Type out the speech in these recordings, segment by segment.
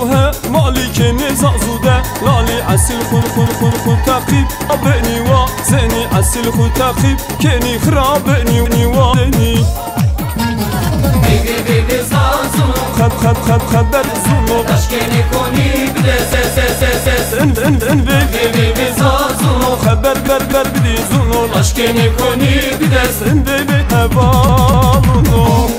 ها مالكني زازوده لالي عسل خن خن خن خن تقيب أبني وزني عسل خن تقيب كني خرابني وني بيبي بيبي زازو خبر زونو تشكيني كوني بده سس ان بيبي بيبي زازو خبر بدي زونو تشكيني كوني بده ان بيبي هبالونو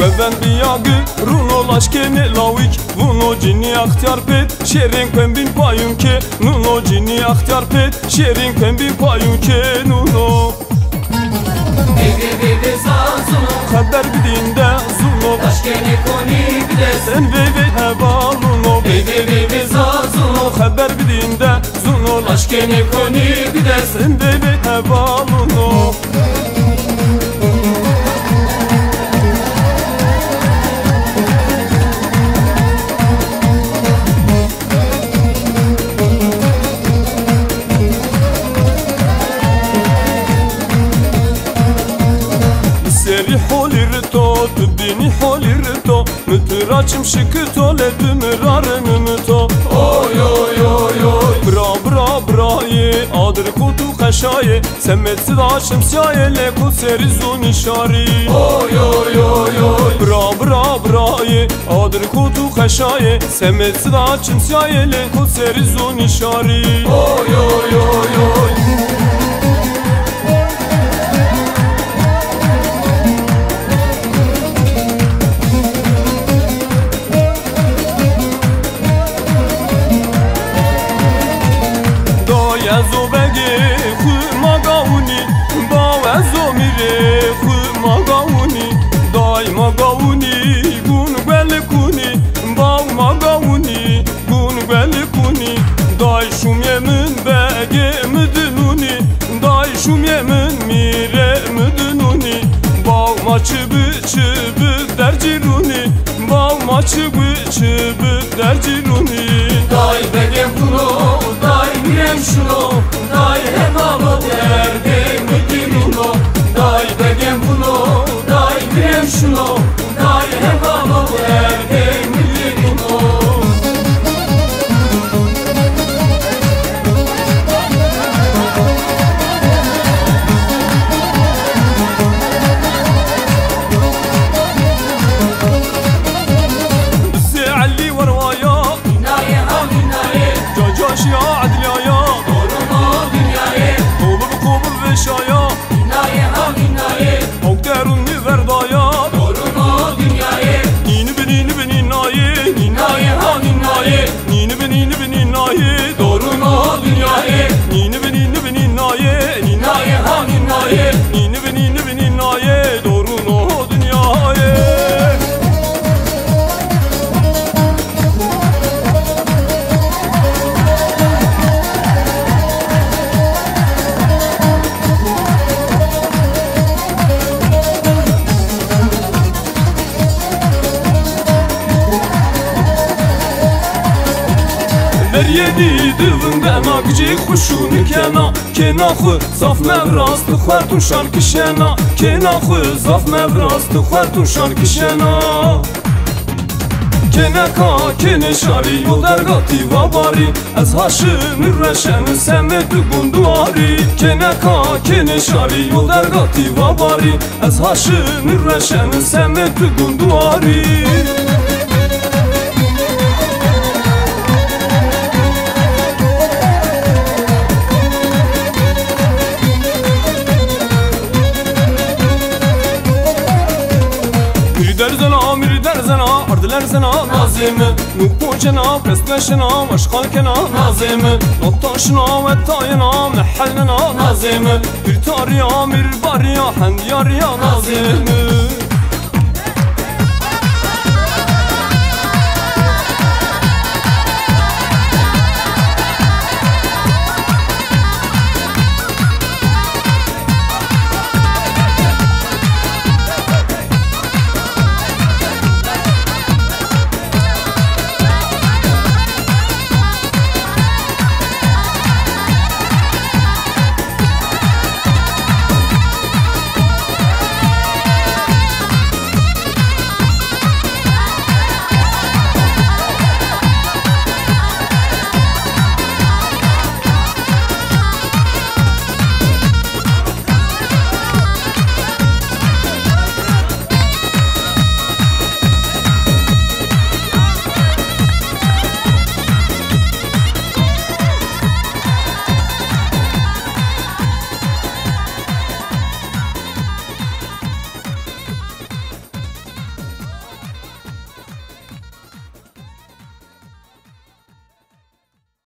Veven biyagı runo laşkeni lavik Vuno cini akhtiyar pet Şerin pembin payun ke Nuno cini akhtiyar pet Şerin pembin payun ke Nuno Bibi bibi zazu Haber bildiğinde zuno Taşkeni koni bides Sen bebe hevaluno Bibi bibi zazu Haber bildiğinde zuno Taşkeni koni bides Sen bebe hevaluno تبديني حولي رتو متراجم شكتو لدمرار ممتو Oy oy oy oy برا ادر كوتو خشاي سمت صدا شمسياي لكو سرزو نشاري Oy oy oy oy برا ادر كوتو خشاي سمت صدا شمسياي لكو سرزو نشاري Oy oy oy oy Yazo bege khu magauni bawazo mire khu magauni dai magauni gun bel kuni baw magauni gun bel kuni dai şum yemin bege müdünuni dai şum yemin mire müdünuni baw maçı bıçı derciruni baw maçı bıçı derciruni Dai begem kuno dai mirem şuno dai hevalo derde müdürüno dai begem kuno dai mirem şuno dai hevalo derde müdürüno يا عدل يا Doğrunu dünyayı قوبل قوبل بشايا Dinayı ha dinayı أوكروني وردايا Doğrunu dünyayı نين بني ناي Dinayı ha dinayı نين بني ناي Doğrunu dünyayı نين بني ناي Dinayı ha dinayı نين بني ناي دورونو دنياي يدي دلن دانا كجي خشون كنا خو صف مبراس تخواتو شان كشنا كنا خو صف مبراس تخواتو شان كشنا كنا شاري يول درغاتي واباري از هاشم الرشن سمت بندواري كنا شاري يول درغاتي واباري از هاشم الرشن سمت بندواري زنا أردلر زنا نازم نوبوجنا برسلشنا مشخالكنا نازم نطاشنا وتاينا محلنا نازم برتاريا مرباريا حندياريا نازم